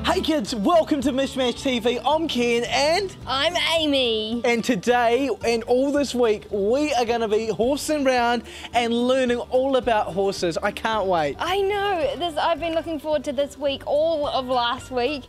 Hey kids, welcome to Mishmash TV. I'm Ken and I'm Amy. And today and all this week we are going to be horsing around and learning all about horses. I can't wait. I know, I've been looking forward to this week, all of last week.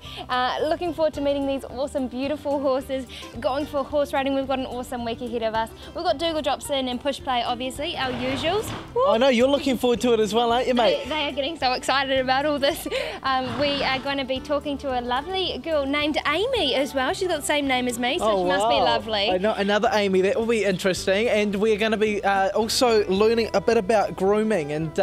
Looking forward to meeting these awesome, beautiful horses, going for horse riding. We've got an awesome week ahead of us. We've got Dougal drops in and push play, obviously, our usuals. Woo. I know, you're looking forward to it as well, aren't you, mate? They are getting so excited about all this. We are going to be talking to a lovely girl named Amy as well. She's got the same name as me, so she must be lovely. I know, another Amy. That will be interesting. And we're going to be also learning a bit about grooming and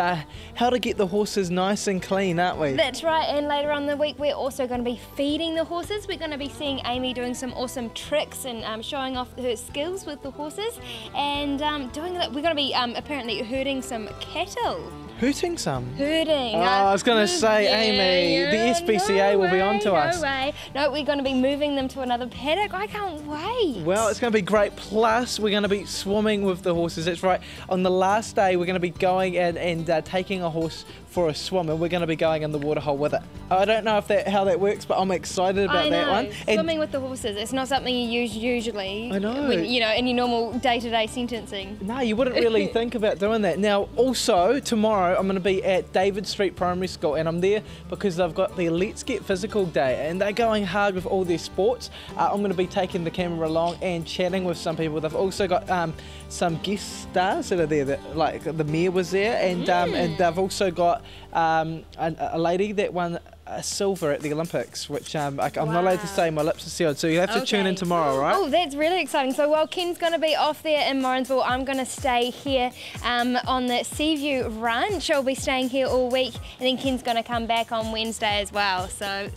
how to get the horses nice and clean, aren't we? That's right. And later on in the week, we're also going to be feeding the horses. We're going to be seeing Amy doing some awesome tricks and showing off her skills with the horses. And doing that, we're going to be apparently herding some cattle. Hooting some? Herding. Oh, I was going to say, Amy, the SPCA will be on to us. No way. No, we're going to be moving them to another paddock. I can't wait. Well, it's going to be great. Plus, we're going to be swimming with the horses. That's right. On the last day, we're going to be going and taking a horse for a swim, and we're going to be going in the waterhole with it. I don't know if how that works, but I'm excited about that one. Swimming with the horses, it's not something you use usually. I know. When, you know, in your normal day-to-day sentencing. No, you wouldn't really think about doing that. Now, also, tomorrow, I'm going to be at David Street Primary School, and I'm there because they've got the Let's Get Physical Day, and they're going hard with all their sports. I'm going to be taking the camera along and chatting with some people. They've also got some guest stars that are there, that, like the mayor was there, and they've also got a lady that won a silver at the Olympics, which I'm not allowed to say, my lips are sealed, so you have to tune in tomorrow, right? Oh, that's really exciting. So while Ken's going to be off there in Morrinsville, I'm going to stay here on the Seaview Ranch. I'll be staying here all week, and then Ken's going to come back on Wednesday as well. So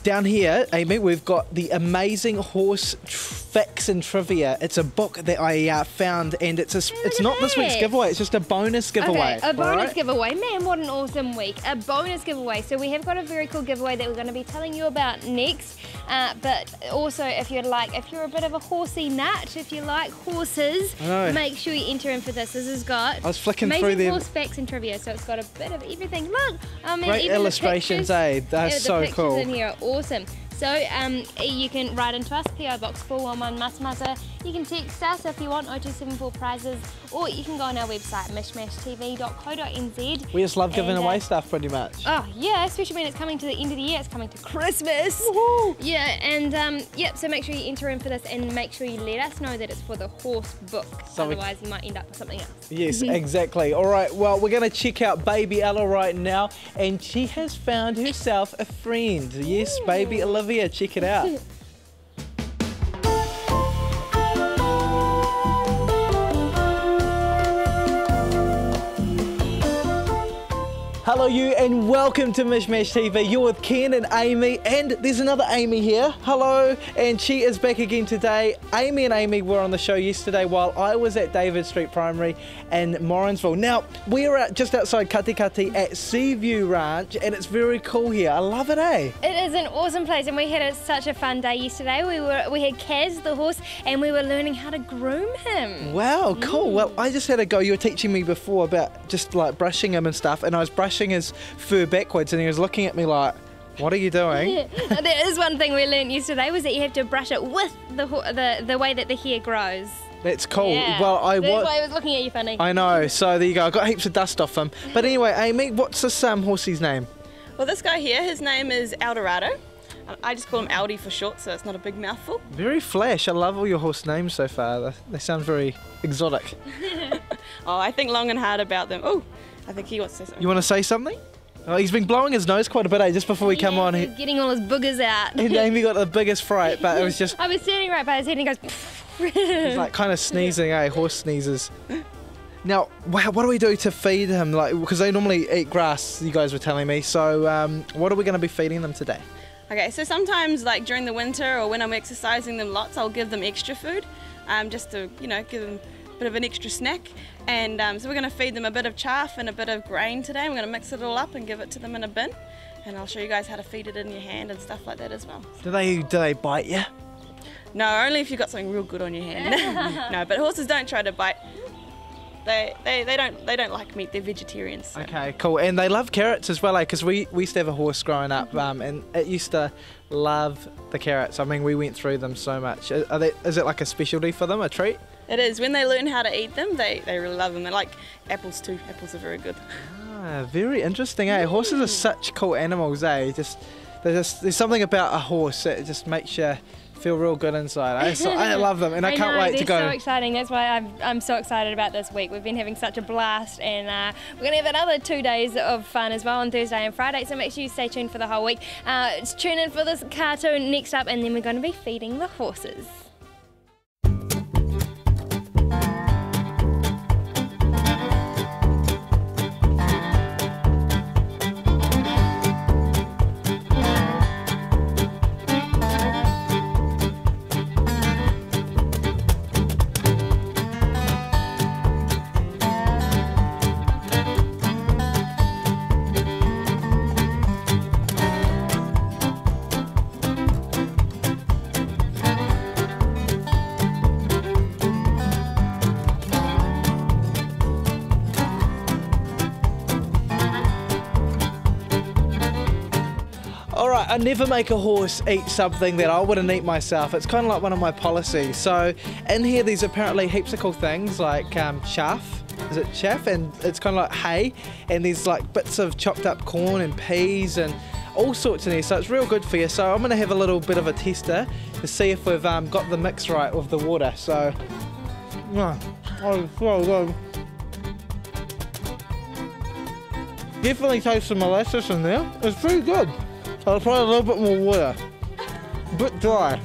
down here, Amy, we've got the amazing horse facts and trivia. It's a book that I found, and it's not this week's giveaway, it's just a bonus giveaway. Okay, a bonus giveaway. Man, what an awesome week. A bonus giveaway. So we have got a very cool giveaway that we're going to be telling you about next. But also, if you're a bit of a horsey nut, if you like horses, make sure you enter in for this. This has got I was flicking through amazing horse facts and trivia, so it's got a bit of everything. Look, I mean, great even illustrations, They're so cool. The pictures in here are awesome. So you can write into us, PO Box 411 Matamata. You can text us if you want, 0274 prizes, or you can go on our website, mishmashtv.co.nz. We just love giving away stuff pretty much. Oh yeah, especially when it's coming to the end of the year, it's coming to Christmas. Woohoo! Yeah, and so make sure you enter in for this and make sure you let us know that it's for the horse book, otherwise you might end up with something else. Yes, exactly. All right, well, we're going to check out baby Ella right now, and she has found herself a friend. Yes, baby Olivia, check it out. Hello you, and welcome to Mishmash TV. You're with Ken and Amy, and there's another Amy here. Hello, and she is back again today. Amy and Amy were on the show yesterday while I was at David Street Primary in Morrinsville. Now, we are just outside Katikati at Seaview Ranch, and it's very cool here. I love it, eh? It is an awesome place, and we had such a fun day yesterday. We had Kaz, the horse, and we were learning how to groom him. Wow, cool. Well, I just had a go. You were teaching me before about just like brushing him and stuff, and I was brushing his fur backwards, and he was looking at me like, what are you doing? Yeah. There is one thing we learned yesterday, was that you have to brush it with the way that the hair grows. That's cool. Yeah. Well, that's why I was looking at you funny. I know. So there you go. I got heaps of dust off him. But anyway, Amy, what's this horsey's name? Well, this guy here, his name is Dorado. I just call him Aldi for short, so it's not a big mouthful. Very flash. I love all your horse names so far. They sound very exotic. Oh, I think long and hard about them. Oh, I think he wants to say something. You want to say something? Oh, he's been blowing his nose quite a bit, just before we come on. He's getting all his boogers out. And Amy got the biggest fright, but it was just... I was standing right by his head and he goes... He's like kind of sneezing, horse sneezes. Now, what do we do to feed him? Like, because they normally eat grass, you guys were telling me. So what are we going to be feeding them today? Okay, so sometimes like during the winter or when I'm exercising them lots, I'll give them extra food, just to, give them a bit of an extra snack. And so we're going to feed them a bit of chaff and a bit of grain today. We're going to mix it all up and give it to them in a bin. And I'll show you guys how to feed it in your hand and stuff like that as well. Do they bite you? No, only if you've got something real good on your hand. No, but horses don't try to bite. They don't like meat. They're vegetarians. So. Okay, cool. And they love carrots as well, because we used to have a horse growing up, and it used to love the carrots. I mean, we went through them so much. Is it like a specialty for them, a treat? It is. When they learn how to eat them, they really love them. They like apples too. Apples are very good. Ah, very interesting, eh? Horses are such cool animals, eh? There's something about a horse that just makes you feel real good inside. Eh? So I love them, and I can't wait to go. They're so exciting. That's why I'm so excited about this week. We've been having such a blast, and we're going to have another 2 days of fun as well on Thursday and Friday, so make sure you stay tuned for the whole week. Tune in for this cartoon next up, and then we're going to be feeding the horses. Alright, I never make a horse eat something that I wouldn't eat myself. It's kind of like one of my policies. So in here there's apparently heaps of cool things like chaff. Is it chaff? And it's kind of like hay. And there's like bits of chopped up corn and peas and all sorts in here. So it's real good for you. So I'm going to have a little bit of a tester to see if we've got the mix right with the water. So, oh, so good. Definitely taste some molasses in there. It's pretty good. I'll try a little bit more water. A bit dry.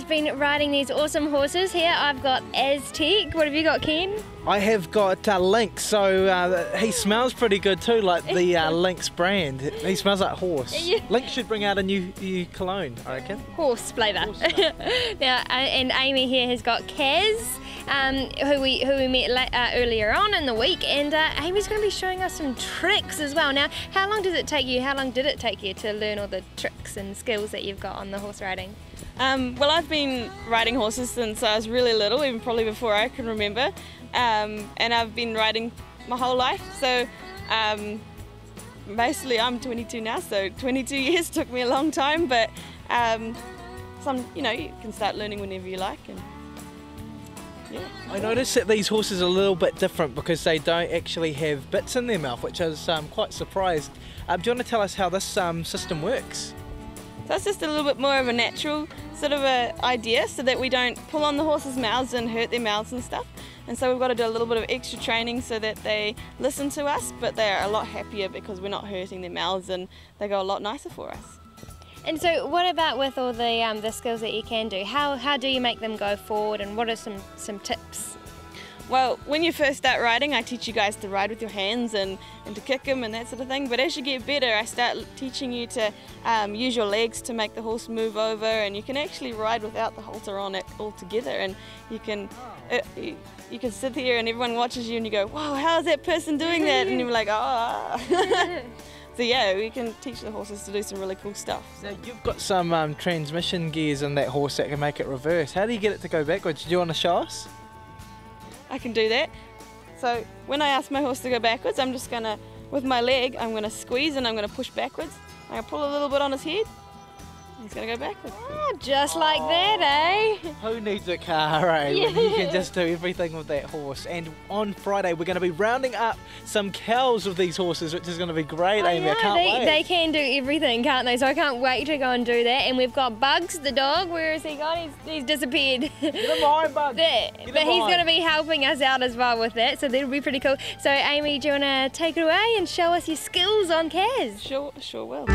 Been riding these awesome horses here. I've got Aztec. What have you got, Ken? I have got Lynx, so he smells pretty good too, like the Lynx brand. He smells like horse. Yeah. Lynx should bring out a new cologne, I reckon. Horse flavour. Now, and Amy here has got Kaz, who we met earlier on in the week, and Amy's going to be showing us some tricks as well. Now, how long did it take you to learn all the tricks and skills that you've got on the horse riding? Well, I've been riding horses since I was really little, even probably before I can remember, and I've been riding my whole life. So basically I'm 22 now, so 22 years took me a long time, but you can start learning whenever you like. And yeah. I noticed that these horses are a little bit different because they don't actually have bits in their mouth, which I was quite surprised. Do you want to tell us how this system works? So it's just a little bit more of a natural sort of a idea, so that we don't pull on the horses' mouths and hurt their mouths and stuff. And so we've got to do a little bit of extra training so that they listen to us, but they're a lot happier because we're not hurting their mouths, and they go a lot nicer for us. And so what about with all the skills that you can do? How do you make them go forward, and what are some tips? Well, when you first start riding, I teach you guys to ride with your hands and to kick them and that sort of thing. But as you get better, I start teaching you to use your legs to make the horse move over, and you can actually ride without the halter on it altogether. And you can sit here and everyone watches you and you go, "Wow, how is that person doing that?" And you're like, "Oh." So yeah, we can teach the horses to do some really cool stuff. Now you've got some transmission gears in that horse that can make it reverse. How do you get it to go backwards? Do you want to show us? I can do that. So when I ask my horse to go backwards, I'm just gonna, with my leg, I'm gonna squeeze and I'm gonna push backwards. I'm gonna pull a little bit on his head. He's gonna go backwards. Oh, just like that, eh? Who needs a car, eh? When you can just do everything with that horse. And on Friday, we're going to be rounding up some cows with these horses, which is going to be great, Amy. I can't wait. They can do everything, can't they? So I can't wait to go and do that. And we've got Bugs, the dog. Where is he gone? He's disappeared. Get him behind, Bugs. But he's going to be helping us out as well with that, so that'll be pretty cool. So Amy, do you want to take it away and show us your skills on Kaz? Sure will.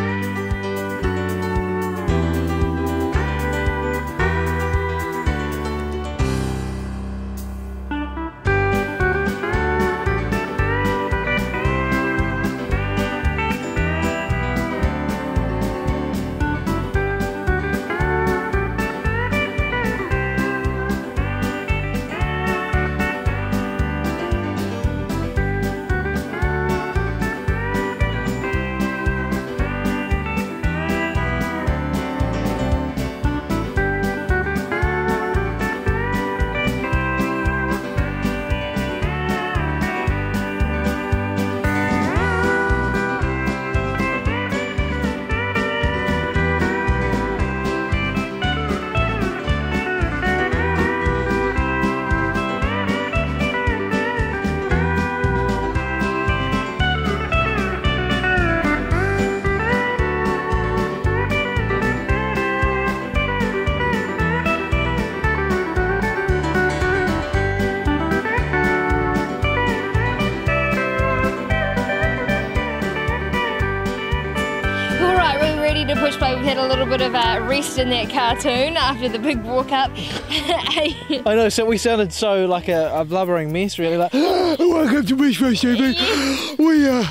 To push play. We've had a little bit of a rest in that cartoon after the big walk up. I know, so we sounded so like a blubbering mess, really, like, welcome to Wish Wish TV. We are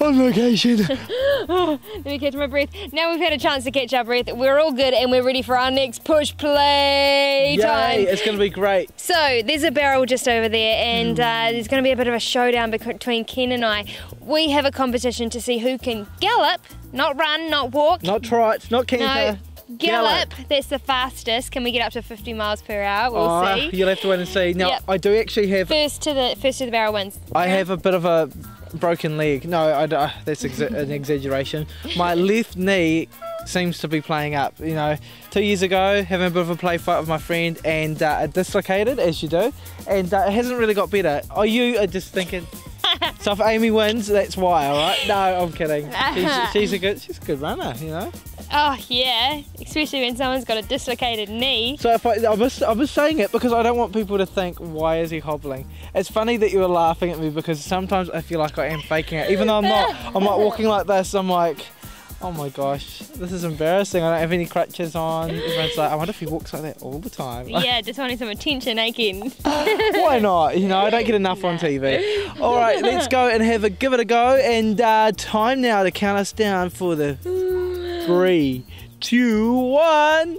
on location. Let me catch my breath. Now we've had a chance to catch our breath, we're all good and we're ready for our next push play time. Yay, it's going to be great. So there's a barrel just over there, and there's going to be a bit of a showdown between Ken and I. We have a competition to see who can gallop, not run, not walk. Not trot, not canter. No, gallop. That's the fastest. Can we get up to 50 miles per hour? We'll see. You'll have to wait and see. Now, yep. I do actually have... First to the barrel wins. I have a bit of a broken leg. No, that's an exaggeration. My left knee seems to be playing up. You know, 2 years ago, having a bit of a play fight with my friend, and it dislocated, as you do, and it hasn't really got better. Oh, you are just thinking... So if Amy wins, that's why, alright? No, I'm kidding. She's a good runner, you know? Oh yeah, especially when someone's got a dislocated knee. So if I was saying it because I don't want people to think, why is he hobbling? It's funny that you were laughing at me because sometimes I feel like I am faking it. Even though I'm not, I'm like walking like this, I'm like, oh my gosh, this is embarrassing. I don't have any crutches on. Everyone's like, I wonder if he walks like that all the time. Yeah, just wanting some attention, eh, Ken? Why not? You know, I don't get enough on TV. All right, let's go and give it a go. And time now to count us down for the 3, 2, 1.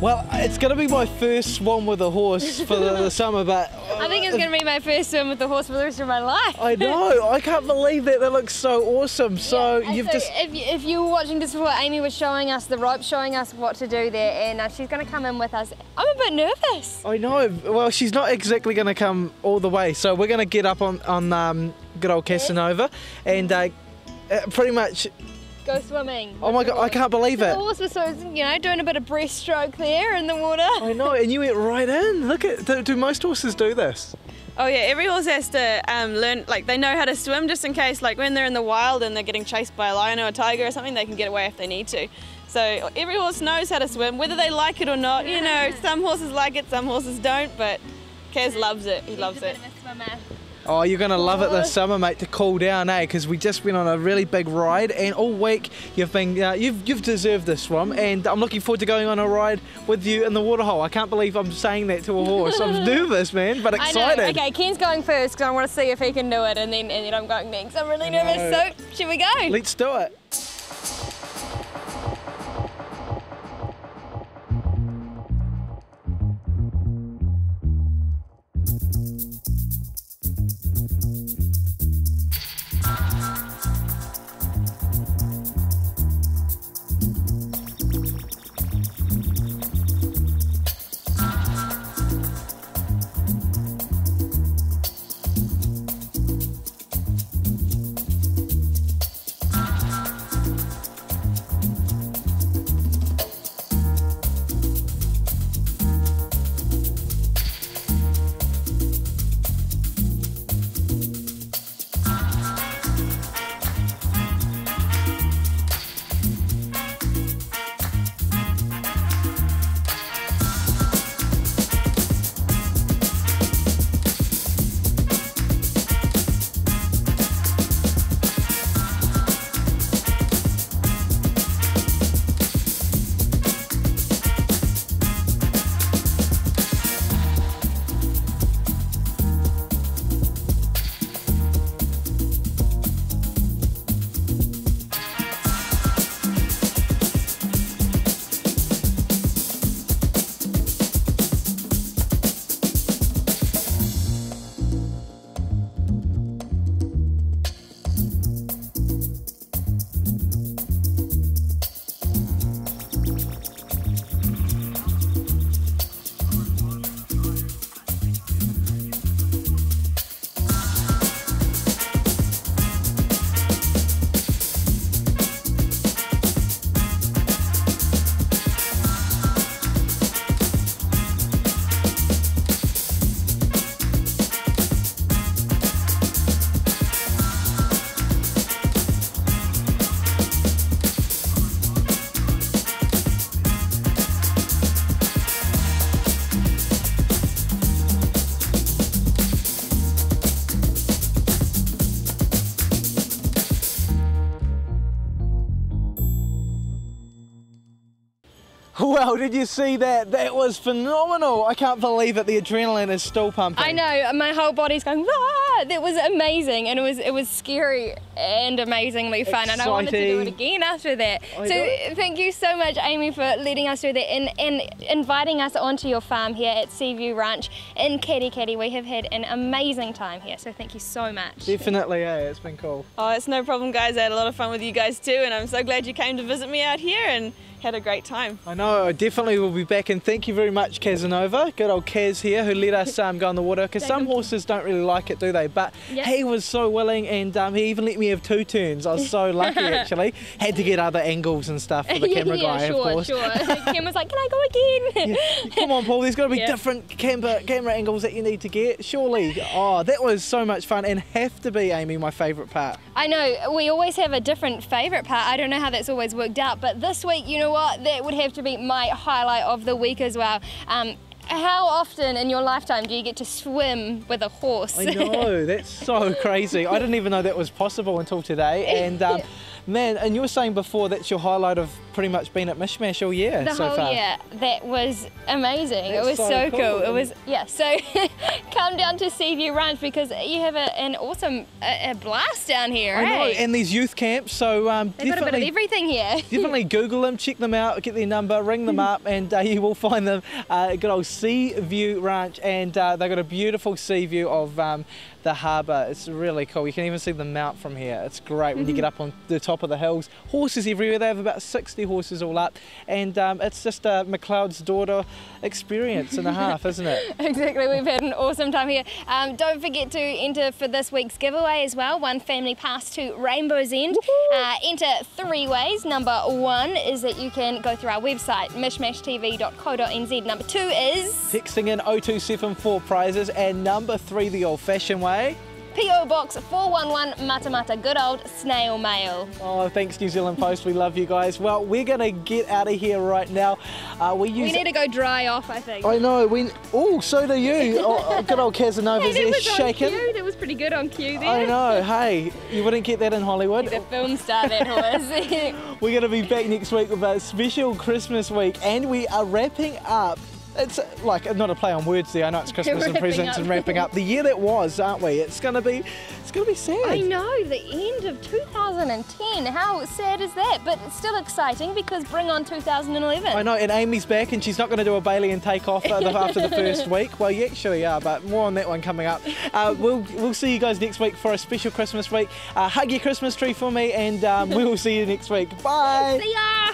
Well, it's going to be my first swim with a horse for the summer, but... I think it's going to be my first swim with the horse for the rest of my life. I know, I can't believe that. That looks so awesome. So Yeah, you've so just... If you were watching just before, Amy was showing us the rope, showing us what to do there, and she's going to come in with us. I'm a bit nervous. I know. Well, she's not exactly going to come all the way, so we're going to get up on good old Casanova and pretty much... Go swimming. Oh my God, I can't believe it. The horse was sort of, doing a bit of breaststroke there in the water. I know, and you went right in. Look at, do most horses do this? Oh yeah, every horse has to learn, like they know how to swim just in case, like when they're in the wild and they're getting chased by a lion or a tiger or something, they can get away if they need to. So every horse knows how to swim, whether they like it or not. Some horses like it, some horses don't, but Kaz loves it. He loves it. Oh, you're going to love it this summer, mate, to cool down, eh? Because we just went on a really big ride, and all week you've been, you've deserved this swim, and I'm looking forward to going on a ride with you in the waterhole. I can't believe I'm saying that to a horse. I'm nervous, man, but excited. I know. Okay, Ken's going first because I want to see if he can do it, and then I'm going next. I'm really nervous. So, should we go? Let's do it. Well, did you see that? That was phenomenal. I can't believe it. The adrenaline is still pumping. I know. My whole body's going, ah! That was amazing. And it was scary and amazingly fun. And I wanted to do it again after that. Thank you so much, Amy, for letting us do that and inviting us onto your farm here at Seaview Ranch in Katikati. We have had an amazing time here. So thank you so much. Definitely, it's been cool. Oh, it's no problem, guys. I had a lot of fun with you guys too. And I'm so glad you came to visit me out here and had a great time. I know, I definitely will be back, and thank you very much, Casanova. Good old Kaz here, who let us go in the water, because some horses don't really like it, do they? But he was so willing, and he even let me have 2 turns. I was so lucky, actually. Had to get other angles and stuff for the camera guy, of course. Sure. Cam was like, can I go again? Come on, Paul, there's got to be different camera angles that you need to get, surely. Oh, that was so much fun, and have to be, Amy, my favourite part. I know, we always have a different favourite part. I don't know how that's always worked out, but this week, you know what, that would have to be my highlight of the week as well. How often in your lifetime do you get to swim with a horse? I know, that's so crazy. I didn't even know that was possible until today. And man, and you were saying before that's your highlight of pretty much been at Mishmash all year The so whole far. year. That was amazing. It That's was so so cool. cool. It was, yeah, so come down to Seaview Ranch because you have an awesome a blast down here, I know, eh? and these youth camps, so They've got a bit of everything here. definitely Google them, check them out, get their number, ring them up, and you will find them. Good old Seaview Ranch, and they've got a beautiful sea view of the harbour. It's really cool. You can even see the mount from here. It's great when you get up on the top of the hills. Horses everywhere. They have about 60 horses all up, and it's just a McLeod's daughter experience and a half, isn't it? Exactly, we've had an awesome time here. Don't forget to enter for this week's giveaway as well. One family pass to Rainbow's End. Enter 3 ways. Number 1 is that you can go through our website, mishmashtv.co.nz. Number 2 is Texting in 0274 prizes, and number 3, the old-fashioned way. PO Box 411 Matamata, good old snail mail. Oh, thanks New Zealand Post. We love you guys. Well, we're going to get out of here right now. We need to go dry off, I think. I know. Oh, so do you. Good old Casanova's Hey, there that was shaking. on cue. That was pretty good on cue there. I know. Hey, you wouldn't get that in Hollywood. The film star that was. We're going to be back next week with a special Christmas week, and we are wrapping up. It's like not a play on words there. I know it's Christmas and Wrapping presents up. and wrapping up the year that was, aren't we? It's gonna be sad. I know, the end of 2010. How sad is that? But it's still exciting because bring on 2011. I know, and Amy's back, and she's not going to do a Bailey and take off after the first week. Well, you actually are, but more on that one coming up. We'll see you guys next week for a special Christmas week. Hug your Christmas tree for me, and we will see you next week. Bye. See ya!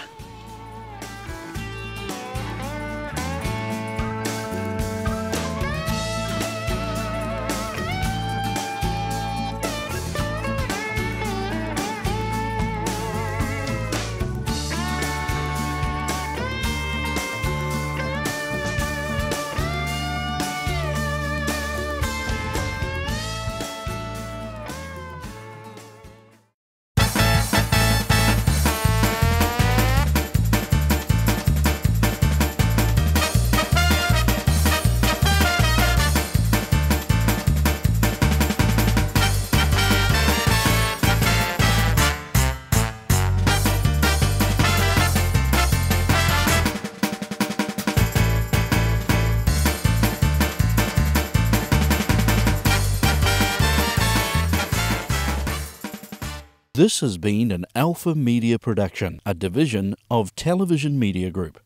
This has been an Alpha Media production, a division of Television Media Group.